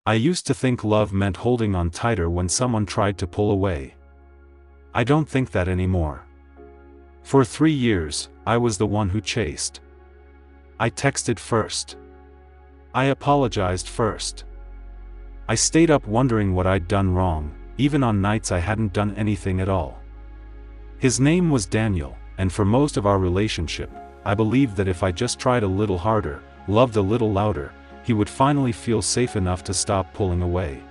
I used to think love meant holding on tighter when someone tried to pull away. I don't think that anymore. For 3 years, I was the one who chased. I texted first. I apologized first. I stayed up wondering what I'd done wrong, even on nights I hadn't done anything at all. His name was Daniel, and for most of our relationship, I believed that if I just tried a little harder, loved a little louder, he would finally feel safe enough to stop pulling away.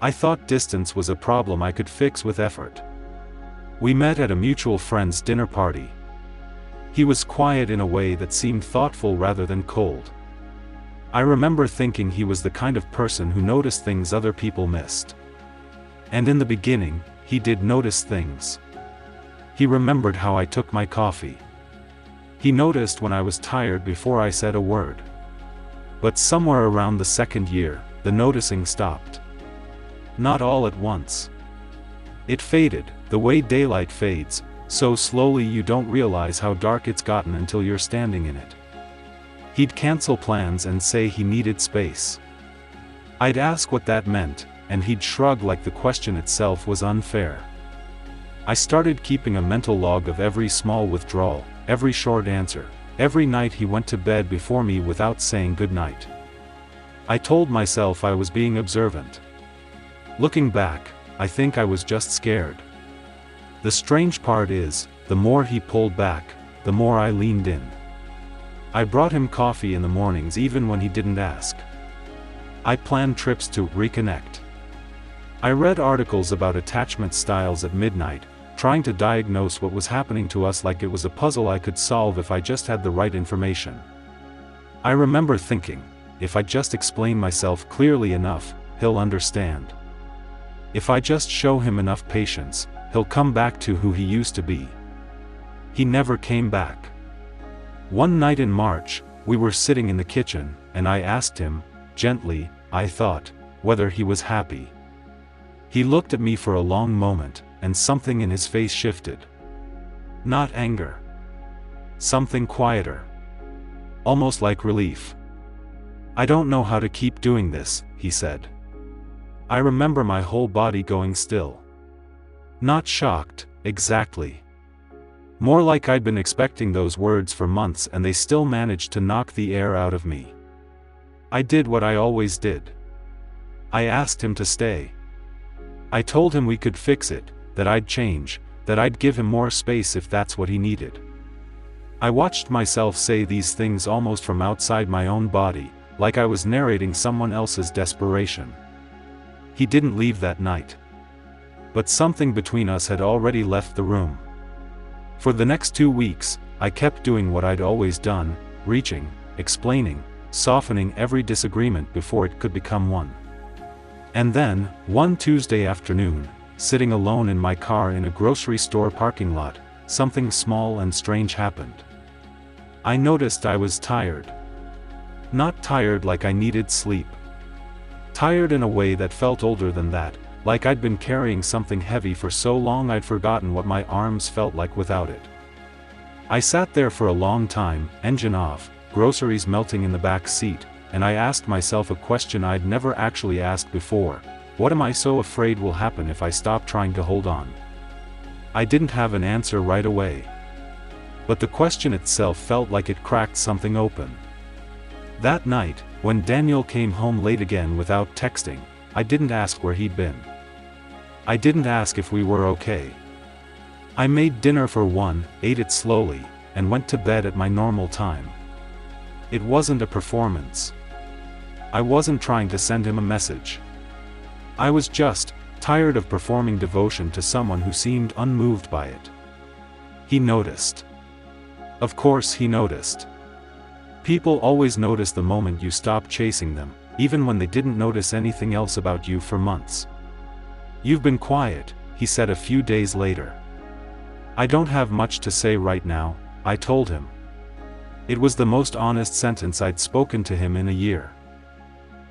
I thought distance was a problem I could fix with effort. We met at a mutual friend's dinner party. He was quiet in a way that seemed thoughtful rather than cold. I remember thinking he was the kind of person who noticed things other people missed. And in the beginning, he did notice things. He remembered how I took my coffee. He noticed when I was tired before I said a word. But somewhere around the second year, the noticing stopped. Not all at once. It faded, the way daylight fades, so slowly you don't realize how dark it's gotten until you're standing in it. He'd cancel plans and say he needed space. I'd ask what that meant, and he'd shrug like the question itself was unfair. I started keeping a mental log of every small withdrawal, every short answer, every night he went to bed before me without saying goodnight. I told myself I was being observant. Looking back, I think I was just scared. The strange part is, the more he pulled back, the more I leaned in. I brought him coffee in the mornings even when he didn't ask. I planned trips to reconnect. I read articles about attachment styles at midnight, trying to diagnose what was happening to us like it was a puzzle I could solve if I just had the right information. I remember thinking, if I just explain myself clearly enough, he'll understand. If I just show him enough patience, he'll come back to who he used to be. He never came back. One night in March, we were sitting in the kitchen, and I asked him, gently, I thought, whether he was happy. He looked at me for a long moment, and something in his face shifted. Not anger. Something quieter. Almost like relief. I don't know how to keep doing this, he said. I remember my whole body going still. Not shocked, exactly. More like I'd been expecting those words for months and they still managed to knock the air out of me. I did what I always did. I asked him to stay. I told him we could fix it, that I'd change, that I'd give him more space if that's what he needed. I watched myself say these things almost from outside my own body, like I was narrating someone else's desperation. He didn't leave that night. But something between us had already left the room. For the next 2 weeks, I kept doing what I'd always done, reaching, explaining, softening every disagreement before it could become one. And then, one Tuesday afternoon, sitting alone in my car in a grocery store parking lot, something small and strange happened. I noticed I was tired. Not tired like I needed sleep. Tired in a way that felt older than that, like I'd been carrying something heavy for so long I'd forgotten what my arms felt like without it. I sat there for a long time, engine off, groceries melting in the back seat, and I asked myself a question I'd never actually asked before: what am I so afraid will happen if I stop trying to hold on? I didn't have an answer right away. But the question itself felt like it cracked something open. That night, when Daniel came home late again without texting, I didn't ask where he'd been. I didn't ask if we were okay. I made dinner for one, ate it slowly, and went to bed at my normal time. It wasn't a performance. I wasn't trying to send him a message. I was just tired of performing devotion to someone who seemed unmoved by it. He noticed. Of course he noticed. People always notice the moment you stop chasing them, even when they didn't notice anything else about you for months. You've been quiet, he said a few days later. I don't have much to say right now, I told him. It was the most honest sentence I'd spoken to him in a year.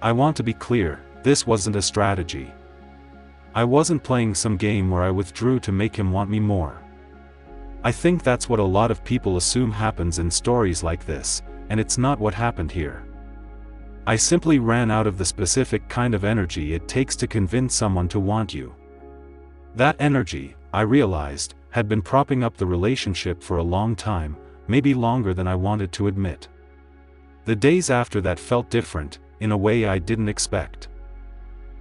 I want to be clear, this wasn't a strategy. I wasn't playing some game where I withdrew to make him want me more. I think that's what a lot of people assume happens in stories like this, and it's not what happened here. I simply ran out of the specific kind of energy it takes to convince someone to want you. That energy, I realized, had been propping up the relationship for a long time, maybe longer than I wanted to admit. The days after that felt different, in a way I didn't expect.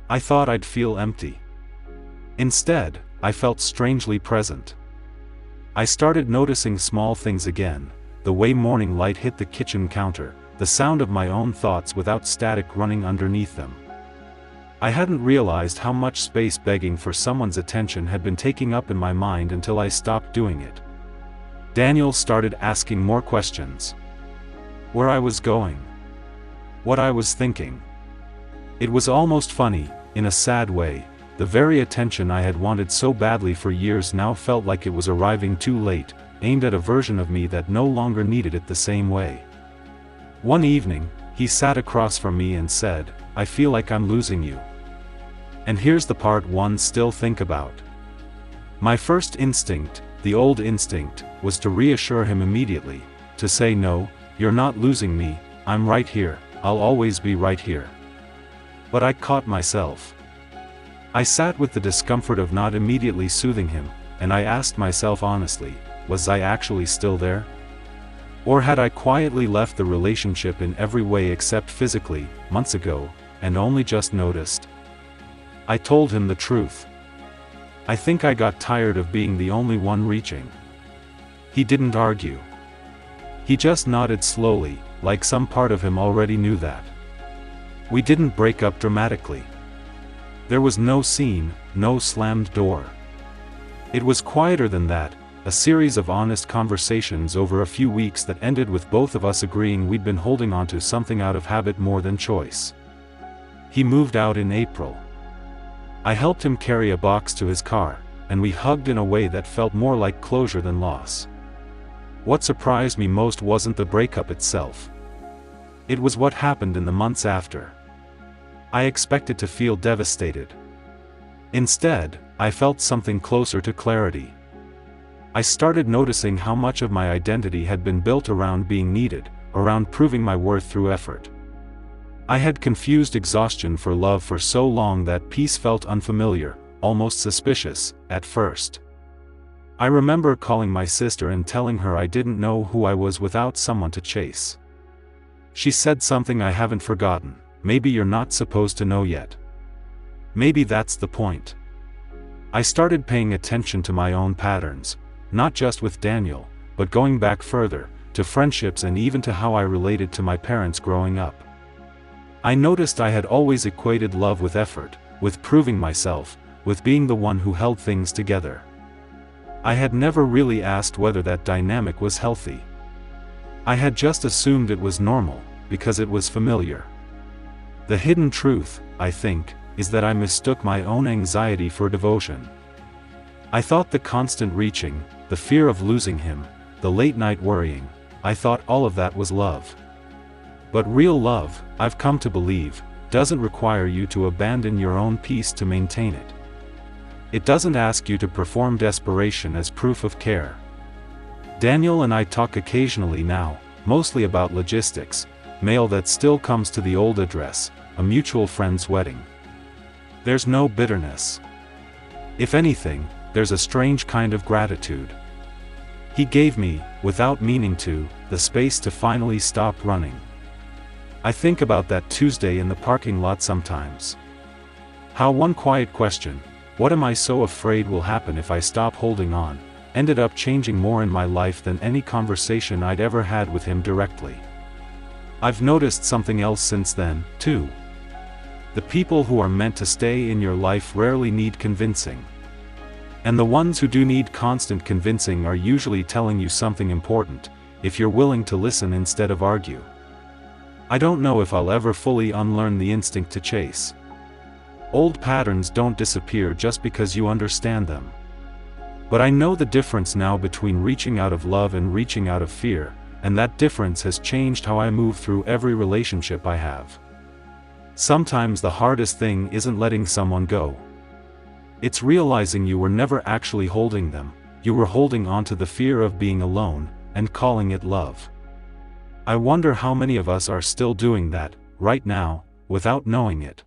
I thought I'd feel empty. Instead, I felt strangely present. I started noticing small things again, the way morning light hit the kitchen counter, the sound of my own thoughts without static running underneath them. I hadn't realized how much space begging for someone's attention had been taking up in my mind until I stopped doing it. Daniel started asking more questions. Where I was going. What I was thinking. It was almost funny, in a sad way. The very attention I had wanted so badly for years now felt like it was arriving too late, aimed at a version of me that no longer needed it the same way. One evening, he sat across from me and said, "I feel like I'm losing you." And here's the part one still think about. My first instinct, the old instinct, was to reassure him immediately, to say no, you're not losing me, I'm right here, I'll always be right here. But I caught myself. I sat with the discomfort of not immediately soothing him, and I asked myself honestly, was I actually still there? Or had I quietly left the relationship in every way except physically, months ago, and only just noticed? I told him the truth. I think I got tired of being the only one reaching. He didn't argue. He just nodded slowly, like some part of him already knew that. We didn't break up dramatically. There was no scene, no slammed door. It was quieter than that, a series of honest conversations over a few weeks that ended with both of us agreeing we'd been holding on to something out of habit more than choice. He moved out in April. I helped him carry a box to his car, and we hugged in a way that felt more like closure than loss. What surprised me most wasn't the breakup itself. It was what happened in the months after. I expected to feel devastated. Instead, I felt something closer to clarity. I started noticing how much of my identity had been built around being needed, around proving my worth through effort. I had confused exhaustion for love for so long that peace felt unfamiliar, almost suspicious, at first. I remember calling my sister and telling her I didn't know who I was without someone to chase. She said something I haven't forgotten. Maybe you're not supposed to know yet. Maybe that's the point. I started paying attention to my own patterns, not just with Daniel, but going back further, to friendships and even to how I related to my parents growing up. I noticed I had always equated love with effort, with proving myself, with being the one who held things together. I had never really asked whether that dynamic was healthy. I had just assumed it was normal, because it was familiar. The hidden truth, I think, is that I mistook my own anxiety for devotion. I thought the constant reaching, the fear of losing him, the late-night worrying, I thought all of that was love. But real love, I've come to believe, doesn't require you to abandon your own peace to maintain it. It doesn't ask you to perform desperation as proof of care. Daniel and I talk occasionally now, mostly about logistics, mail that still comes to the old address, a mutual friend's wedding. There's no bitterness. If anything, there's a strange kind of gratitude. He gave me, without meaning to, the space to finally stop running. I think about that Tuesday in the parking lot sometimes. How one quiet question, what am I so afraid will happen if I stop holding on, ended up changing more in my life than any conversation I'd ever had with him directly. I've noticed something else since then, too. The people who are meant to stay in your life rarely need convincing. And the ones who do need constant convincing are usually telling you something important, if you're willing to listen instead of argue. I don't know if I'll ever fully unlearn the instinct to chase. Old patterns don't disappear just because you understand them. But I know the difference now between reaching out of love and reaching out of fear, and that difference has changed how I move through every relationship I have. Sometimes the hardest thing isn't letting someone go. It's realizing you were never actually holding them, you were holding on to the fear of being alone, and calling it love. I wonder how many of us are still doing that, right now, without knowing it.